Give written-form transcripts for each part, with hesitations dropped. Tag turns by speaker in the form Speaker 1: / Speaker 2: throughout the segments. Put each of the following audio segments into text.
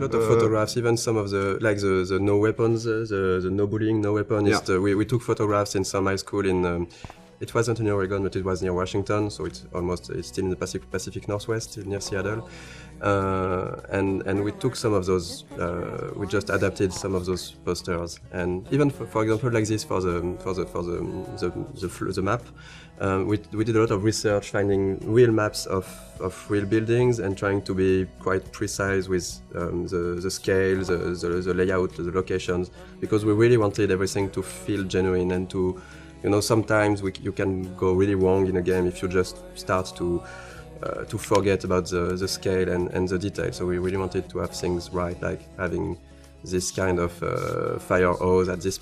Speaker 1: a lot of photographs, even some of the the no weapons, the no bullying, no weapon. Yeah. We took photographs in some high school in. It wasn't in Oregon, but it was near Washington, so it's still in the Pacific Northwest, near Seattle. And we took some of those. We just adapted some of those posters, and even for example, like this for the map. We did a lot of research, finding real maps of real buildings and trying to be quite precise with the scale, the layout, the locations, because we really wanted everything to feel genuine and to. Sometimes you can go really wrong in a game if you just start to forget about the scale and the detail. So we really wanted to have things right, like having this kind of fire hose at this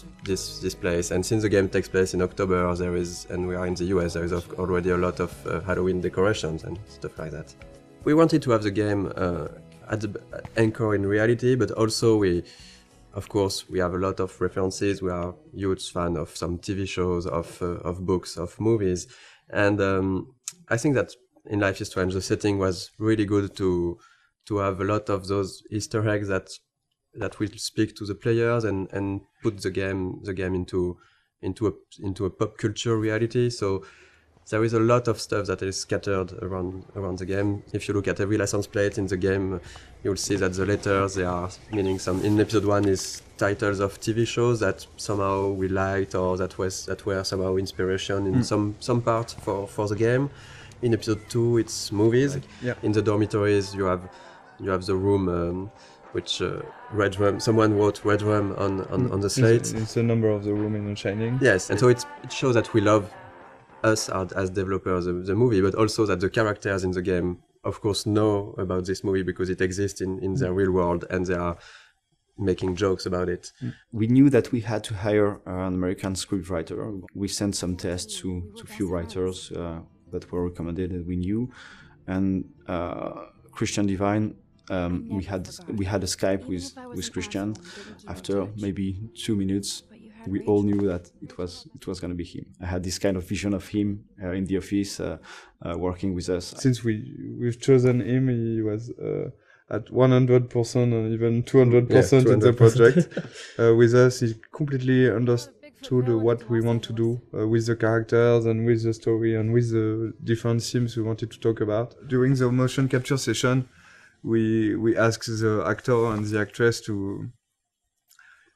Speaker 1: place. And since the game takes place in October, and we are in the US, there is already a lot of Halloween decorations and stuff like that. We wanted to have the game anchor in reality, but also of course, we have a lot of references. We are huge fan of some TV shows, of books, of movies, and I think that in Life is Strange, the setting was really good to have a lot of those Easter eggs that will speak to the players and put the game into a pop culture reality. So there is a lot of stuff that is scattered around the game. If you look at every license plate in the game, you'll see that the letters, they are meaning some. In episode 1 is titles of TV shows that somehow we liked or that were somehow inspiration in some part for the game. In episode 2, it's movies. In the dormitories, you have the room which Red Rum. Someone wrote Red Rum on the slate.
Speaker 2: It's the number of the room in Shining.
Speaker 1: Yes, and so it shows that we love us as developers the movie, but also that the characters in the game, of course, know about this movie because it exists in their real world and they are making jokes about it.
Speaker 3: We knew that we had to hire an American scriptwriter. We sent some tests to few writers that were recommended and we knew. And Christian Divine, we had a Skype with Christian. After maybe 2 minutes, we all knew that it was going to be him. I had this kind of vision of him in the office, working with us.
Speaker 2: Since we've chosen him, he was at 100% and even 200% in the project. With us, he completely understood what we want to do with the characters and with the story and with the different themes we wanted to talk about. During the motion capture session, we asked the actor and the actress to.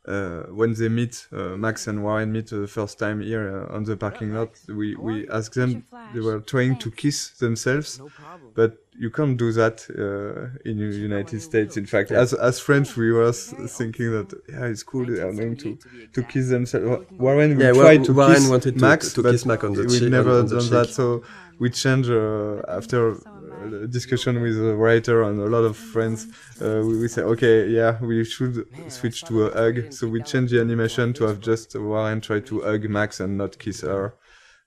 Speaker 2: When they meet, Max and Warren meet the first time here on the parking lot, we asked them, they were trying to kiss themselves, but you can't do that in the United States. In fact, as friends, we were thinking that, it's cool, they are going to kiss themselves. Warren tried to kiss Max, but
Speaker 1: kiss Max on the
Speaker 2: we've never done that, so we changed after a discussion with a writer and a lot of friends. We said, okay, we should switch to a hug. So we changed the animation to have just Warren try to hug Max and not kiss her.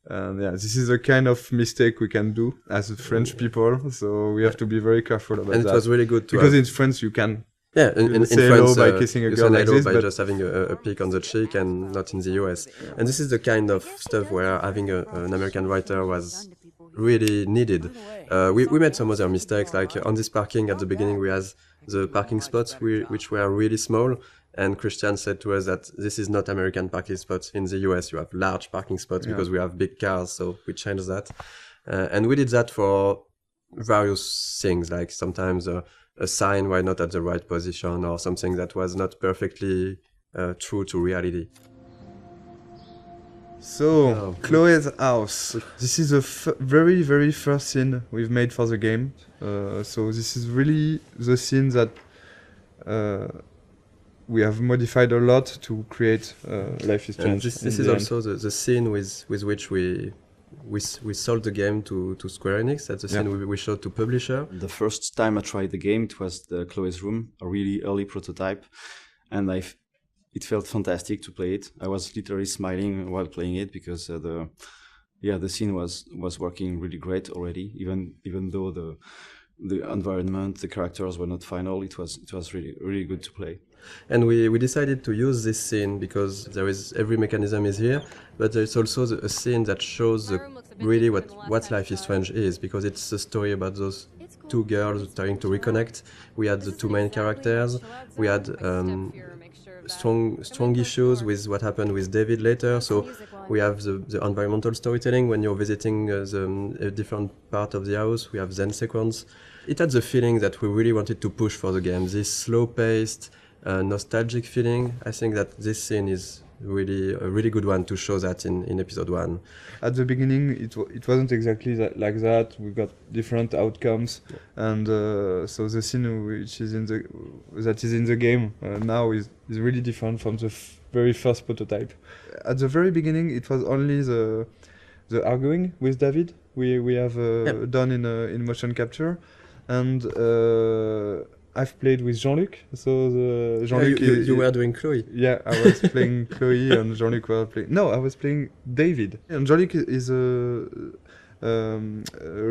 Speaker 2: And this is a kind of mistake we can do as French people. So we have to be very careful about that.
Speaker 1: And it was really good
Speaker 2: because in France you can.
Speaker 1: Yeah, in
Speaker 2: say
Speaker 1: France,
Speaker 2: hello by kissing a girl like this,
Speaker 1: by just having a peek on the cheek, and not in the US. And this is the kind of stuff where having an American writer was really needed. We made some other mistakes, like on this parking at the beginning we had the parking spots which were really small, and Christian said to us that this is not American parking spots. In the US you have large parking spots because we have big cars, so we changed that. And we did that for various things, like sometimes a sign were not at the right position or something that was not perfectly true to reality.
Speaker 2: So, Chloe's house. This is the very, very first scene we've made for the game. So this is really the scene that we have modified a lot to create Life is Strange.
Speaker 1: This is also the scene with which we sold the game to Square Enix. That's the scene we showed to publisher.
Speaker 3: The first time I tried the game, it was the Chloe's room, a really early prototype, and it felt fantastic to play it. I was literally smiling while playing it because the scene was working really great already. Even though the environment, the characters were not final, it was really really good to play.
Speaker 1: And we decided to use this scene because every mechanism is here, but there's also a scene that shows really what Life is Strange is, because it's a story about those two girls trying to reconnect. We had the two main characters. We had strong issues with what happened with David later. So we have the environmental storytelling when you're visiting a different part of the house. We have Zen sequence. It had the feeling that we really wanted to push for the game. This slow-paced, nostalgic feeling. I think that this scene is really a really good one to show that in episode 1.
Speaker 2: At the beginning, it wasn't exactly like that. We got different outcomes, and so the scene which is in the game now is really different from the very first prototype. At the very beginning, it was only the arguing with David we have done in motion capture, and I've played with Jean-Luc, so Jean-Luc...
Speaker 1: You were doing Chloe.
Speaker 2: Yeah, I was playing Chloe and Jean-Luc was playing... No, I was playing David. And Jean-Luc is a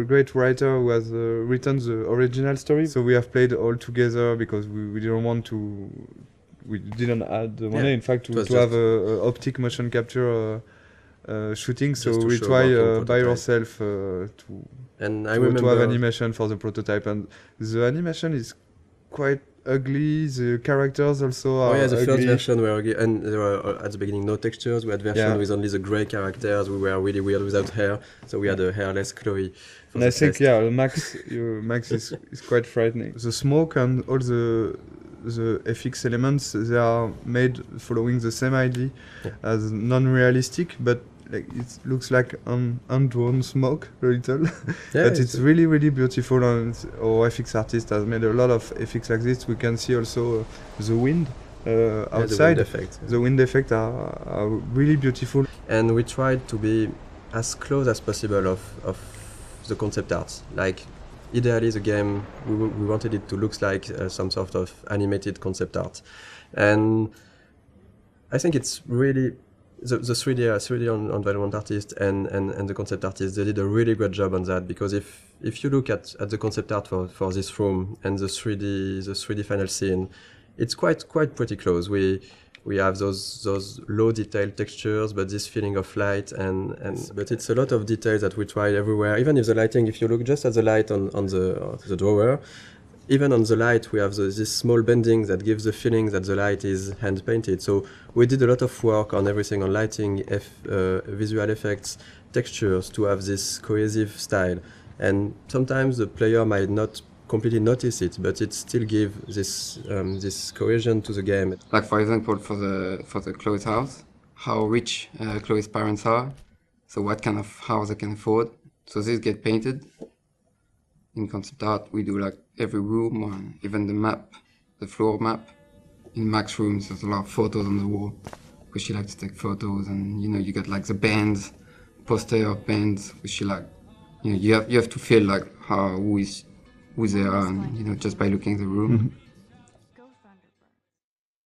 Speaker 2: great writer who has written the original story. So we have played all together because we didn't want to... We didn't add the money, in fact, to have a optic motion capture shooting. So we try by ourselves to have animation for the prototype. And the animation is quite ugly. The characters also are
Speaker 1: the
Speaker 2: ugly.
Speaker 1: first version were ugly, and there were at the beginning no textures. We had version with only the grey characters. We were really weird without hair, so we had a hairless Chloe.
Speaker 2: And I think Max is quite frightening. The smoke and all the FX elements, they are made following the same idea as non-realistic, but like it looks like undrawn smoke a little. But it's really, really beautiful, and our FX artist has made a lot of FX like this. We can see also the wind outside. The wind effects are really beautiful.
Speaker 1: And we tried to be as close as possible of the concept art. Like ideally the game, we wanted it to look like some sort of animated concept art. And I think it's really the 3D environment artist and the concept artist, they did a really great job on that, because if you look at the concept art for this room and the 3D final scene, it's quite pretty close. We have those low detail textures, but this feeling of light but it's a lot of details that we tried everywhere. Even if the lighting, if you look just at the light on the drawer, even on the light, we have this small bending that gives the feeling that the light is hand-painted. So we did a lot of work on everything, on lighting, visual effects, textures, to have this cohesive style. And sometimes the player might not completely notice it, but it still gives this cohesion to the game.
Speaker 4: Like for example, for the Chloe's house, how rich Chloe's parents are, so what kind of house they can afford. So this get painted. In concept art, we do like every room, or even the map, the floor map. In Max's rooms, there's a lot of photos on the wall, because she likes to take photos, and you get like the bands, poster of bands, which she like. You have to feel like who they are, and just by looking at the room. Mm-hmm.